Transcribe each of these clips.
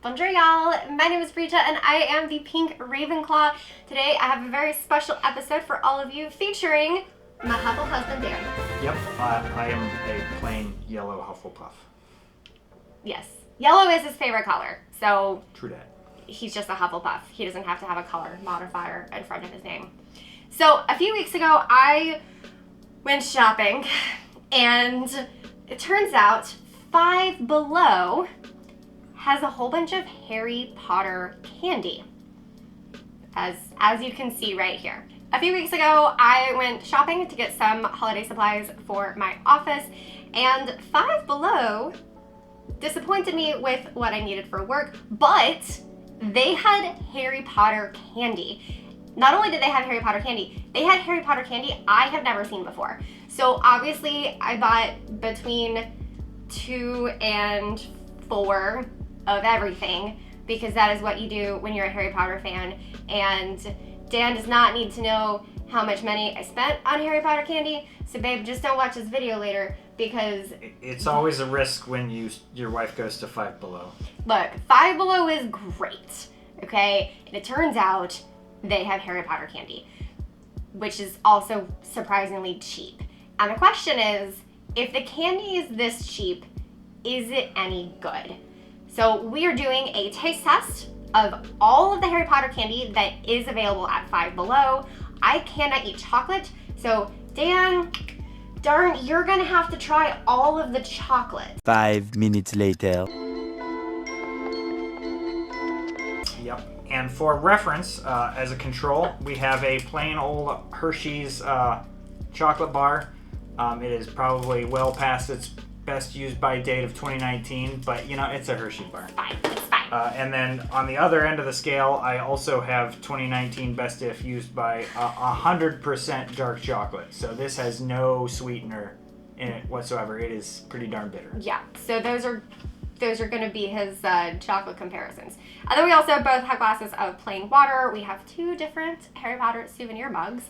Bonjour y'all, my name is Brita and I am the Pink Ravenclaw. Today I have a very special episode for all of you featuring my Huffle husband Dan. Yep, I am a plain yellow Hufflepuff. Yes, yellow is his favorite color, so True that. He's just a Hufflepuff. He doesn't have to have a color modifier in front of his name. So a few weeks ago I went shopping and it turns out Five Below has a whole bunch of Harry Potter candy, as you can see right here. A few weeks ago, I went shopping to get some holiday supplies for my office, and Five Below disappointed me with what I needed for work, but they had Harry Potter candy. Not only did they have Harry Potter candy, they had Harry Potter candy I have never seen before. So obviously, I bought between 2 and 4 of everything, because that is what you do when you're a Harry Potter fan, and Dan does not need to know how much money I spent on Harry Potter candy, so babe, just don't watch this video later, because It's always a risk when your wife goes to Five Below. look, Five Below is great, okay? And it turns out they have Harry Potter candy, which is also surprisingly cheap. And the question is, if the candy is this cheap, is it any good? So we are doing a taste test of all of the Harry Potter candy that is available at Five Below. I cannot eat chocolate, so Dan, darn, you're gonna have to try all of the chocolate. 5 minutes later. Yep. And for reference, as a control, we have a plain old Hershey's chocolate bar. It is probably well past its best used by date of 2019, but you know, it's a Hershey bar. Fine, it's fine. And then on the other end of the scale, I also have 2019 best if used by 100% dark chocolate. So this has no sweetener in it whatsoever. It is pretty darn bitter. Yeah, so those are going to be his chocolate comparisons. And then we also both have glasses of plain water. We have 2 different Harry Potter souvenir mugs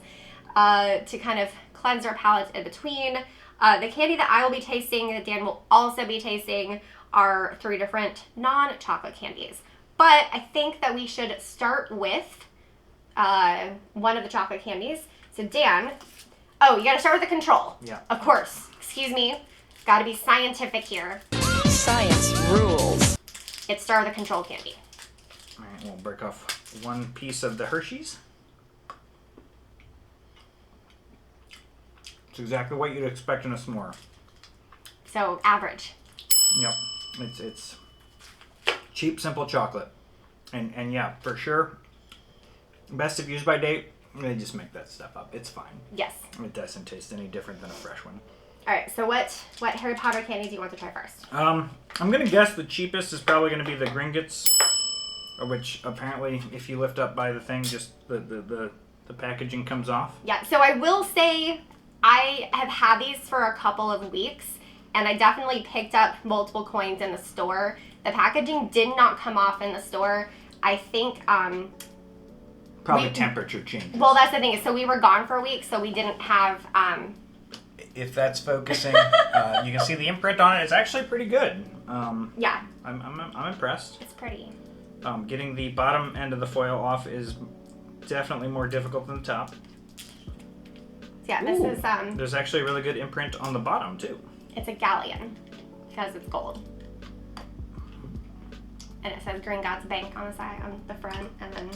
to kind of cleanse our palate in between. The candy that I will be tasting, that Dan will also be tasting, are 3 different non-chocolate candies. But I think that we should start with one of the chocolate candies. So Dan, oh, you gotta start with the control. Yeah. Of course. Excuse me. Gotta be scientific here. Science rules. It's start with the control candy. All right, we'll break off one piece of the Hershey's. It's exactly what you'd expect in a s'more. So average. Yep. It's cheap, simple chocolate. And yeah, for sure, best if used by date, they just make that stuff up. It's fine. Yes. It doesn't taste any different than a fresh one. All right. So what Harry Potter candy do you want to try first? I'm gonna guess the cheapest is probably gonna be the Gringotts, which apparently, if you lift up by the thing, just the packaging comes off. Yeah. So I will say I have had these for a couple of weeks, and I definitely picked up multiple coins in the store. The packaging did not come off in the store. I think Probably temperature changes. well, that's the thing. So we were gone for a week, so we didn't have If that's focusing, you can see the imprint on it. It's actually pretty good. yeah, I'm impressed. it's pretty. Getting the bottom end of the foil off is definitely more difficult than the top. Yeah, this is There's actually a really good imprint on the bottom too. it's a Galleon because it's gold. And it says Gringotts Bank on the side, on the front, and then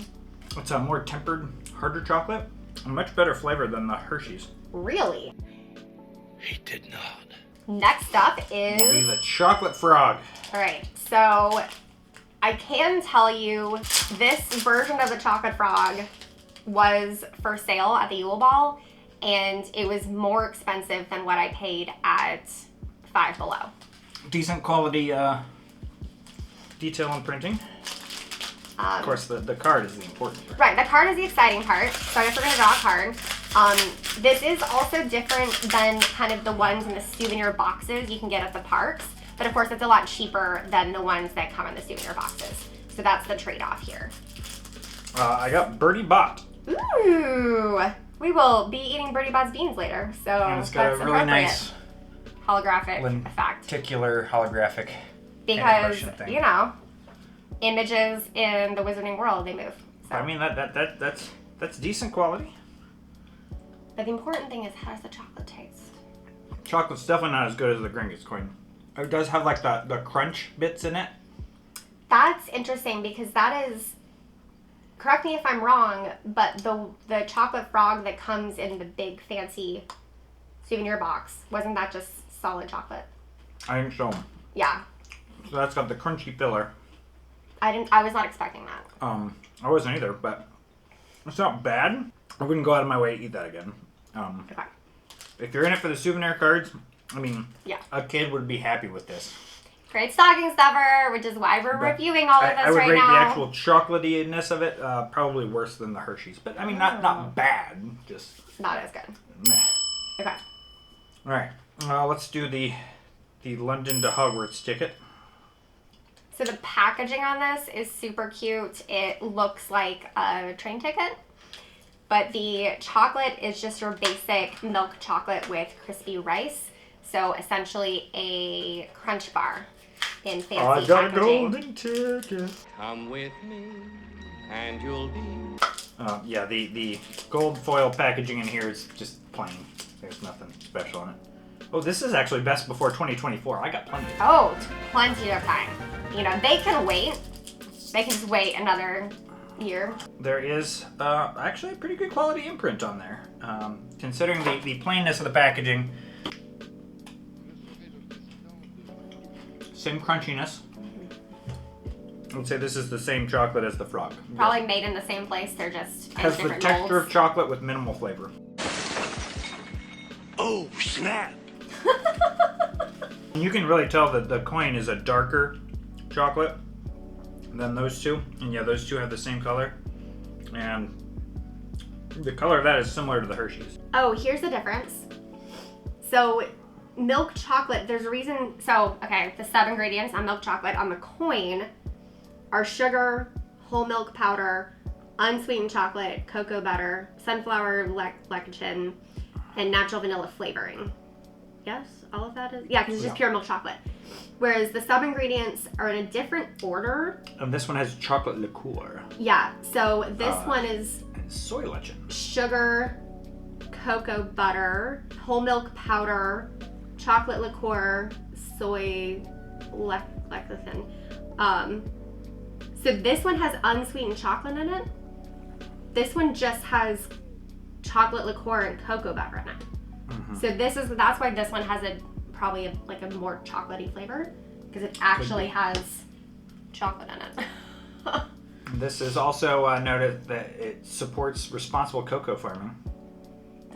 It's a more tempered, harder chocolate. A much better flavor than the Hershey's. really. He did not. Next up is It'll be the chocolate frog. all right. So I can tell you this version of the chocolate frog was for sale at the Yule Ball, and it was more expensive than what I paid at Five Below. Decent quality detail and printing. Of course, the card is the important part. Right, the card is the exciting part, so I guess we're going to draw a card. This is also different than kind of the ones in the souvenir boxes you can get at the parks, but of course it's a lot cheaper than the ones that come in the souvenir boxes. So that's the trade-off here. I got Bertie Bott. Ooh, we will be eating Bertie Bott's beans later, so And it's got a that's really appropriate. nice Holographic effect. lenticular holographic because, immersion thing. you know, images in the wizarding world, they move. So. I mean, that's decent quality. But the important thing is, how does the chocolate taste? Chocolate's definitely not as good as the Gringotts coin. It does have like the crunch bits in it. That's interesting because that is, correct me if I'm wrong, but the chocolate frog that comes in the big fancy souvenir box, wasn't that just solid chocolate? I think so. Yeah. So that's got the crunchy filler. I was not expecting that. I wasn't either, but it's not bad. I wouldn't go out of my way to eat that again. Okay. If you're in it for the souvenir cards, I mean, Yeah. a kid would be happy with this. Great stocking stuffer, which is why we're reviewing all of this I would right rate now. the actual chocolatey-ness of it probably worse than the Hershey's. But, I mean, not bad. Just Not as good. meh. Okay. All right. Let's do the London to Hogwarts ticket. So the packaging on this is super cute. It looks like a train ticket, but the chocolate is just your basic milk chocolate with crispy rice. So essentially a crunch bar in fancy packaging. ticket. Come with me, and you'll be. Yeah, the gold foil packaging in here is just plain. There's nothing special in it. Oh, this is actually best before 2024. I got plenty. Oh, plenty of time. You know, they can wait. They can just wait another year. There is actually a pretty good quality imprint on there. Considering the plainness of the packaging. Same crunchiness. I would say this is the same chocolate as the frog. Probably made in the same place. They're just in Has the different texture molds. of chocolate with minimal flavor. Oh, snap! You can really tell that the coin is a darker chocolate than those two. And yeah, those two have the same color. And the color of that is similar to the Hershey's. Oh, here's the difference. So, milk chocolate, there's a reason. So, okay, the 7 ingredients on milk chocolate on the coin are sugar, whole milk powder, unsweetened chocolate, cocoa butter, sunflower lecithin, and natural vanilla flavoring. Yes, all of that is? Yeah, because it's just pure milk chocolate. Whereas the sub-ingredients are in a different order. And this one has chocolate liqueur. Yeah, so this one is And soy lecithin. sugar, cocoa butter, whole milk powder, chocolate liqueur, soy lecithin. So this one has unsweetened chocolate in it. This one just has chocolate liqueur and cocoa butter in it. Mm-hmm. So that's why this one has probably a more chocolatey flavor, because it actually has chocolate in it. This is also noted that it supports responsible cocoa farming.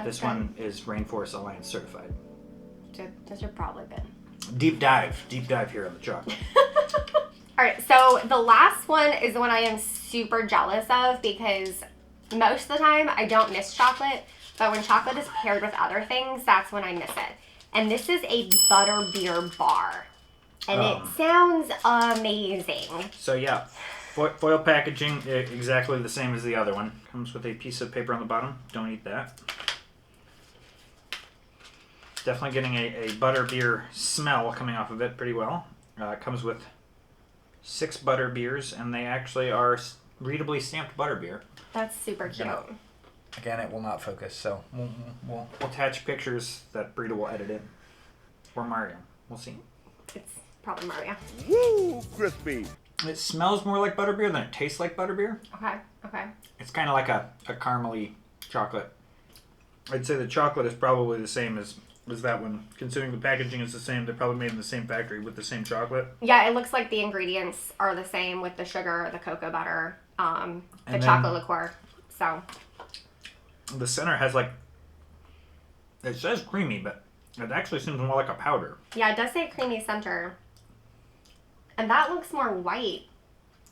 This one is Rainforest Alliance certified. Those are probably good. Deep dive here on the chocolate. All right, so the last one is the one I am super jealous of, because most of the time I don't miss chocolate, but when chocolate is paired with other things, that's when I miss it. And this is a Butterbeer bar. And it sounds amazing. So yeah, foil packaging, exactly the same as the other one. Comes with a piece of paper on the bottom. Don't eat that. Definitely getting a butterbeer smell coming off of it pretty well. It comes with 6 butterbeers, and they actually are readably stamped butterbeer. That's super cute. Again, it will not focus, so we'll attach pictures that Brita will edit in. Or Mario. We'll see. It's probably Mario. Woo, crispy! It smells more like butterbeer than it tastes like butterbeer. Okay. It's kind of like a caramely chocolate. I'd say the chocolate is probably the same as that one. Considering the packaging is the same, they're probably made in the same factory with the same chocolate. Yeah, it looks like the ingredients are the same with the sugar, the cocoa butter, the chocolate liqueur. So the center has it says creamy, but it actually seems more like a powder. yeah, it does say creamy center. And that looks more white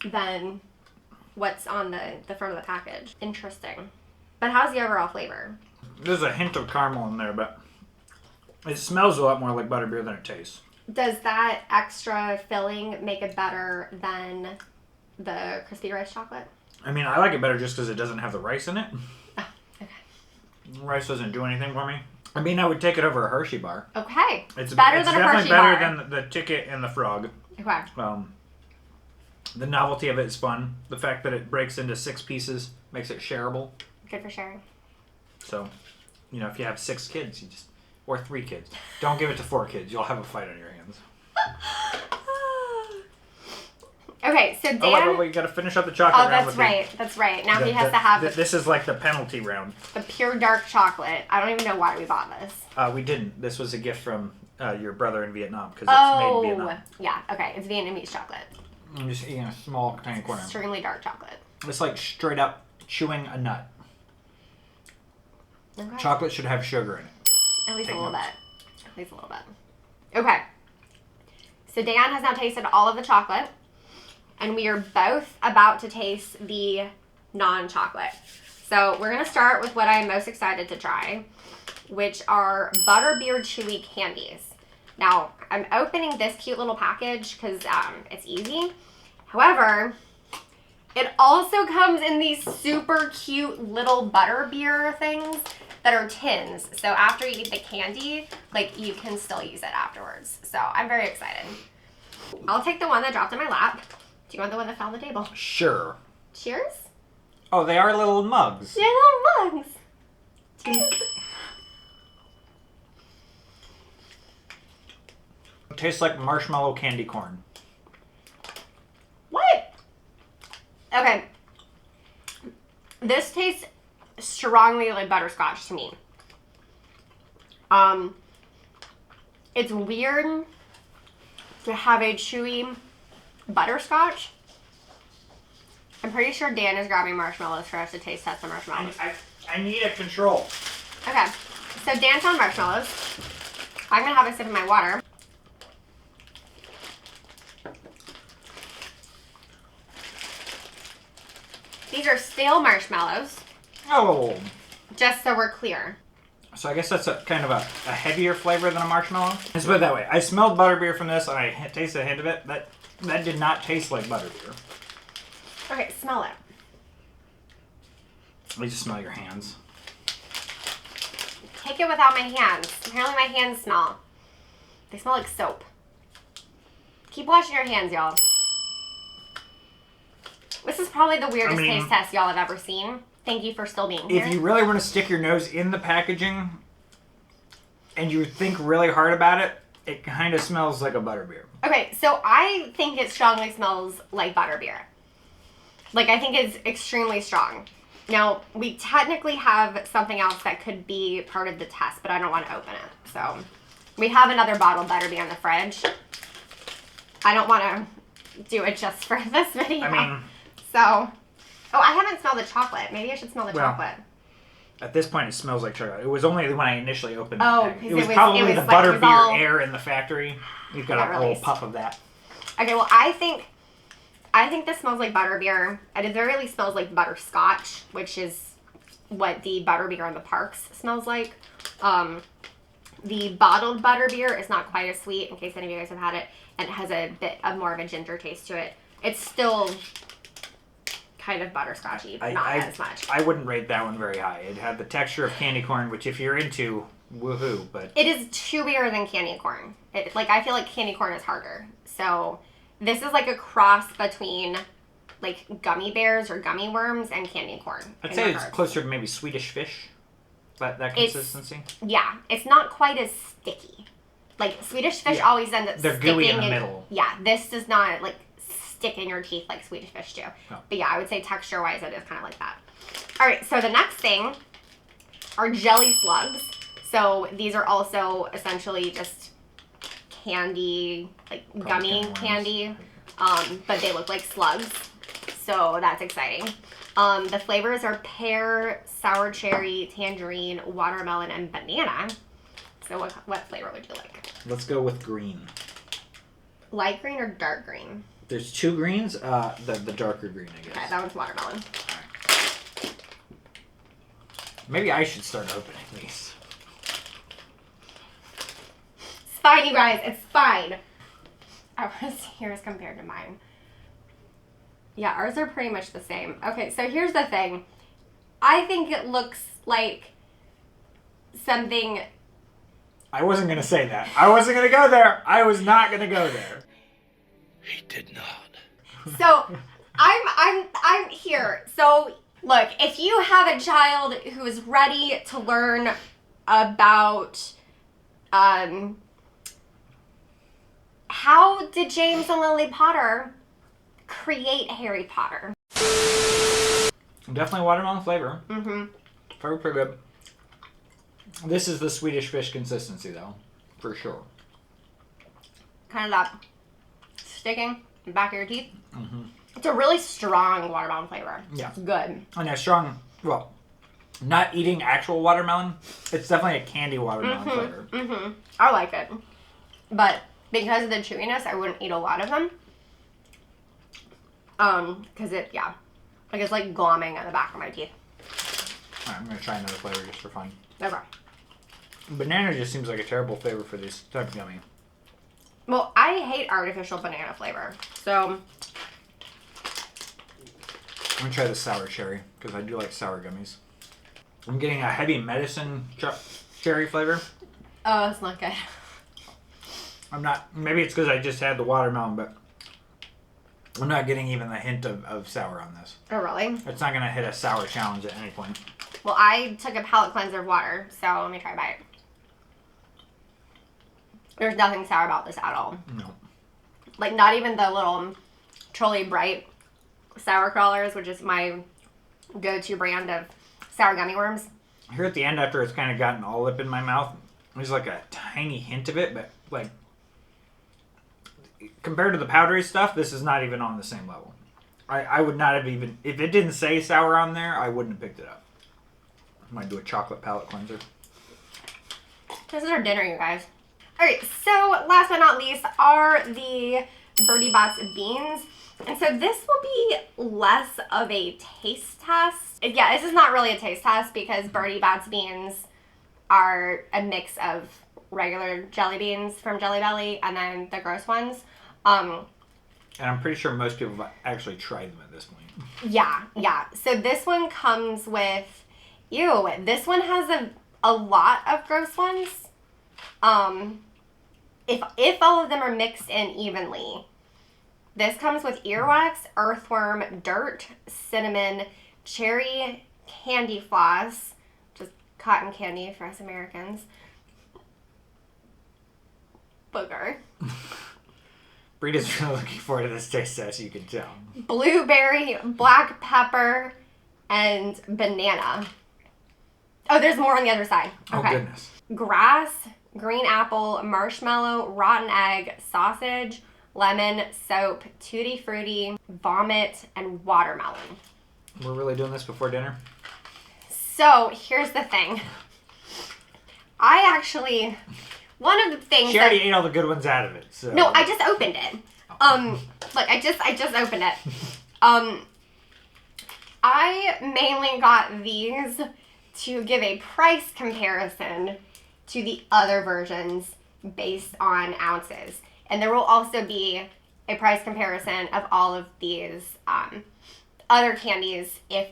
than what's on the front of the package. Interesting. But how's the overall flavor? There's a hint of caramel in there, but it smells a lot more like butterbeer than it tastes. Does that extra filling make it better than the crispy rice chocolate? I mean, I like it better just because it doesn't have the rice in it. Oh, okay. Rice doesn't do anything for me. I mean, I would take it over a Hershey bar. Okay. It's better than a definitely Hershey better bar. than the ticket and the frog. Okay. Okay. The novelty of it is fun. The fact that it breaks into 6 pieces makes it shareable. Good for sharing. So, if you have 6 kids, or 3 kids, don't give it to 4 kids. You'll have a fight on your hands. Okay, so Dan... Oh, wait, you gotta finish up the chocolate round. That's right. Now he has to have... This is like the penalty round. The pure dark chocolate. I don't even know why we bought this. We didn't. This was a gift from your brother in Vietnam, because it's made in Vietnam. Yeah, okay. It's Vietnamese chocolate. I'm just eating a small, tiny corner. Extremely dark chocolate. It's like straight up chewing a nut. Okay. Chocolate should have sugar in it. At least a little bit. At least a little bit. Okay. So Dan has now tasted all of the chocolate. And we are both about to taste the non-chocolate. So we're going to start with what I'm most excited to try, which are Butterbeer Chewy Candies. Now, I'm opening this cute little package because it's easy. However, it also comes in these super cute little butterbeer things that are tins. So after you eat the candy, you can still use it afterwards. So I'm very excited. I'll take the one that dropped in my lap. Do you want the one that fell on the table? Sure. Cheers. Oh, they are little mugs. They're little mugs. Cheers. It tastes like marshmallow candy corn. What? Okay. This tastes strongly like butterscotch to me. It's weird to have a chewy butterscotch. I'm pretty sure Dan is grabbing marshmallows for us to taste test the marshmallows. I need a control. Okay, so Dan found marshmallows. I'm gonna have a sip of my water. These are stale marshmallows. Oh. Just so we're clear. So I guess that's a kind of a heavier flavor than a marshmallow. Let's put it that way. I smelled butterbeer from this, and I tasted a hint of it. That did not taste like butterbeer. Okay, smell it. At least smell your hands. Take it without my hands. Apparently my hands smell. They smell like soap. Keep washing your hands, y'all. This is probably the weirdest taste test y'all have ever seen. Thank you for still being here. If you really want to stick your nose in the packaging and you think really hard about it, it kind of smells like a butterbeer. Okay, so I think it strongly smells like butterbeer. I think it's extremely strong. Now, we technically have something else that could be part of the test, but I don't want to open it. So, we have another bottle of butterbeer in the fridge. I don't want to do it just for this video. So, oh, I haven't smelled the chocolate. Maybe I should smell the chocolate. At this point, it smells like chocolate. It was only when I initially opened it. Oh, It was probably the butterbeer air in the factory. You've got a little puff of that. Okay, well, I think this smells like butterbeer. At the very least, smells like butterscotch, which is what the butterbeer in the parks smells like. The bottled butterbeer is not quite as sweet, in case any of you guys have had it, and it has a bit of more of a ginger taste to it. It's still kind of butterscotchy, but not as much. I wouldn't rate that one very high. It had the texture of candy corn, which if you're into, woohoo, but... It is chewier than candy corn. I feel like candy corn is harder. So, this is like a cross between, gummy bears or gummy worms and candy corn. I'd say it's closer to maybe Swedish Fish, that consistency. Yeah, it's not quite as sticky. Swedish Fish always end up They're sticking gooey in the middle. Yeah, this does not, stick in your teeth like Swedish Fish do. No. But yeah, I would say texture-wise, it is kind of like that. All right, so the next thing are jelly slugs. So these are also essentially just candy, gummy candy, but they look like slugs. So that's exciting. The flavors are pear, sour cherry, tangerine, watermelon, and banana. So what flavor would you like? Let's go with green. Light green or dark green? There's 2 greens. The darker green, I guess. Okay, that one's watermelon. Right. Maybe I should start opening these. It's fine, you guys. It's fine. I want to see yours compared to mine. Yeah, ours are pretty much the same. Okay, so here's the thing. I think it looks like something... I wasn't going to say that. I wasn't going to go there. I was not going to go there. He did not. So I'm here. So look, if you have a child who is ready to learn about how did James and Lily Potter create Harry Potter? Definitely watermelon flavor. Mm-hmm. Very pretty good. This is the Swedish fish consistency, though, for sure. Kind of that sticking in the back of your teeth. Mm-hmm. It's a really strong watermelon flavor. Yeah. It's good. And a strong, well, not eating actual watermelon. It's definitely a candy watermelon flavor. Mm-hmm. I like it. But because of the chewiness, I wouldn't eat a lot of them. Because like it's like glomming at the back of my teeth. All right, I'm going to try another flavor just for fun. Okay. Banana just seems like a terrible flavor for this type of gummy. Well, I hate artificial banana flavor. So, I'm going to try the sour cherry, because I do like sour gummies. I'm getting a heavy medicine cherry flavor. oh, it's not good. I'm not, maybe it's because I just had the watermelon, but I'm not getting even the hint of sour on this. Oh, really? It's not going to hit a sour challenge at any point. Well, I took a palate cleanser of water, so let me try a bite. There's nothing sour about this at all. No. Like, not even the little Truly Bright sour crawlers, which is my go-to brand of sour gummy worms. Here at the end, after it's kind of gotten all up in my mouth, there's like a tiny hint of it, but like compared to the powdery stuff, this is not even on the same level. I would not have even, if it didn't say sour on there, I wouldn't have picked it up. I might do a chocolate palate cleanser. This is our dinner, you guys. Alright, so last but not least are the Bertie Bott's beans. And so this will be less of a taste test. Yeah, this is not really a taste test because Bertie Bott's beans are a mix of regular jelly beans from Jelly Belly and then the gross ones. And I'm pretty sure most people have actually tried them at this point. Yeah. So this one comes with, this one has a lot of gross ones. If all of them are mixed in evenly, this comes with earwax, earthworm, dirt, cinnamon, cherry candy floss, just cotton candy for us Americans, booger, Brita's really looking forward to this taste test, you can tell. blueberry, black pepper, and banana. Oh, there's more on the other side. Okay. Oh, goodness. Grass, green apple, marshmallow, rotten egg, sausage, lemon, soap, tutti frutti, vomit, and watermelon. We're really doing this before dinner? So, here's the thing. I actually, one of the things She already ate all the good ones out of it, so... No, I just opened it. Like, I just opened it. I mainly got these to give a price comparison to the other versions based on ounces. And there will also be a price comparison of all of these other candies if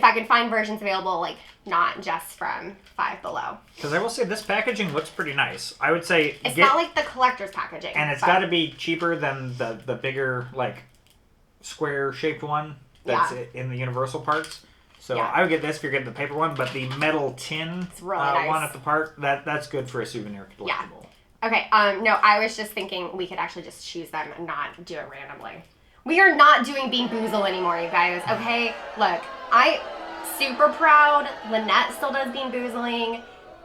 I can find versions available, like, not just from Five Below. Because I will say, this packaging looks pretty nice. I would say... It's not like the collector's packaging. And it's got to be cheaper than the bigger, like, square-shaped one that's in the Universal parts. So I would get this if you're getting the paper one, but the metal tin really nice. one at the park, that's good for a souvenir collectible. Yeah. Okay, no, I was just thinking we could actually just choose them and not do it randomly. We are not doing Bean Boozle anymore, you guys, okay? Look, super proud. Lynette still does Bean Boozling.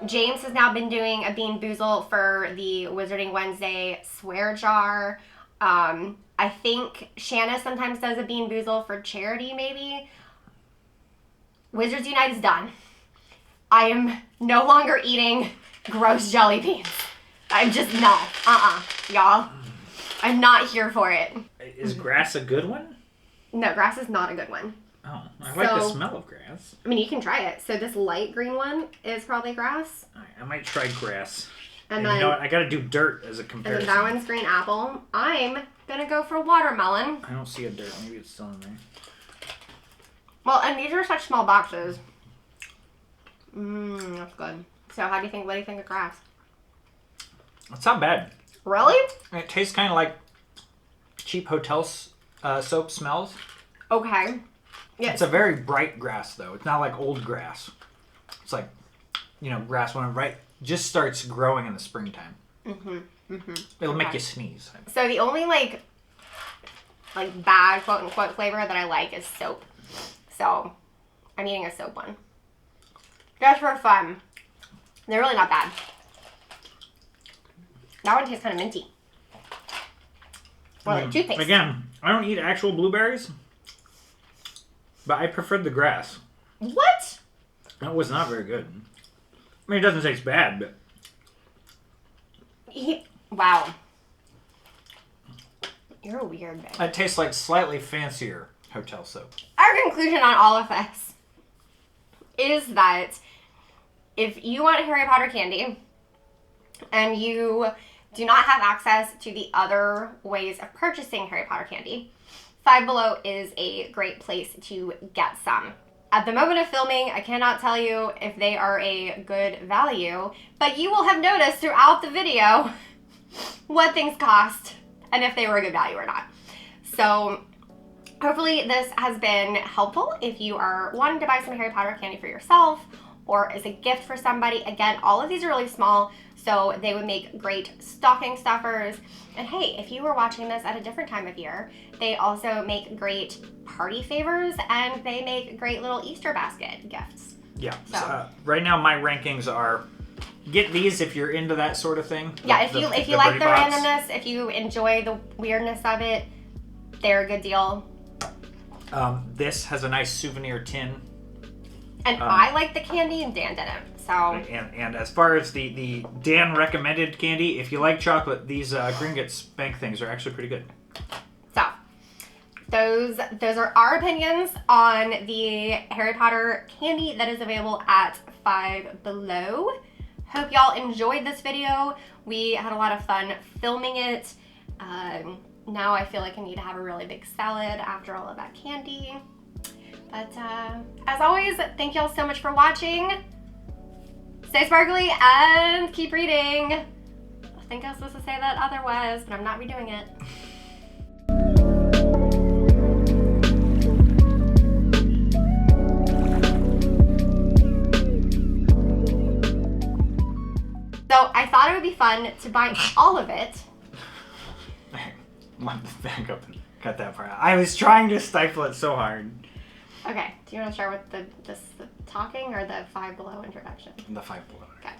James has now been doing a Bean Boozle for the Wizarding Wednesday swear jar. I think Shanna sometimes does a Bean Boozle for charity, maybe. Wizards Unite is done. I am no longer eating gross jelly beans. I'm just not. Y'all. I'm not here for it. Is grass a good one? No, grass is not a good one. Oh, I like the smell of grass. I mean, you can try it. So this light green one is probably grass. I might try grass. And then, you know what? I gotta do dirt as a comparison. And then that one's green apple. I'm gonna go for watermelon. I don't see a dirt. Maybe it's still in there. Well, and these are such small boxes. That's good. So what do you think of grass? It's not bad. Really? It tastes kind of like cheap hotel soap smells. Okay. Yes. It's a very bright grass, though. It's not like old grass. It's like, grass when it just starts growing in the springtime. It'll make you sneeze. So the only like bad quote unquote flavor that I like is soap. So I'm eating a soap one. Just for fun. They're really not bad. That one tastes kind of minty. Or like toothpaste. Again, I don't eat actual blueberries, but I preferred the grass. What? That was not very good. I mean, it doesn't taste bad, but... Wow. You're weird, babe. It tastes like slightly fancier hotel soap. Our conclusion on all of this is that if you want Harry Potter candy and you do not have access to the other ways of purchasing Harry Potter candy, Five Below is a great place to get some. At the moment of filming, I cannot tell you if they are a good value, but you will have noticed throughout the video what things cost and if they were a good value or not. So hopefully this has been helpful if you are wanting to buy some Harry Potter candy for yourself or as a gift for somebody. Again, all of these are really small, so they would make great stocking stuffers. And hey, if you were watching this at a different time of year, they also make great party favors and they make great little Easter basket gifts. Yeah. So. Right now, my rankings are: get these if you're into that sort of thing. Yeah, if you like the Bertie Botts. randomness, if you enjoy the weirdness of it, they're a good deal. This has a nice souvenir tin. And I like the candy and Dan didn't. So And as far as the Dan recommended candy, if you like chocolate, these Gringotts bank things are actually pretty good. So those are our opinions on the Harry Potter candy that is available at Five Below. Hope y'all enjoyed this video. We had a lot of fun filming it. Now I feel like I need to have a really big salad after all of that candy. But as always, thank y'all so much for watching. Stay sparkly and keep reading. I think I was supposed to say that otherwise, but I'm not redoing it. So I thought it would be fun to buy all of it. Back up and cut that part out. I was trying to stifle it so hard. Okay, do you want to start with the talking or the Five Below introduction? The Five Below. Okay.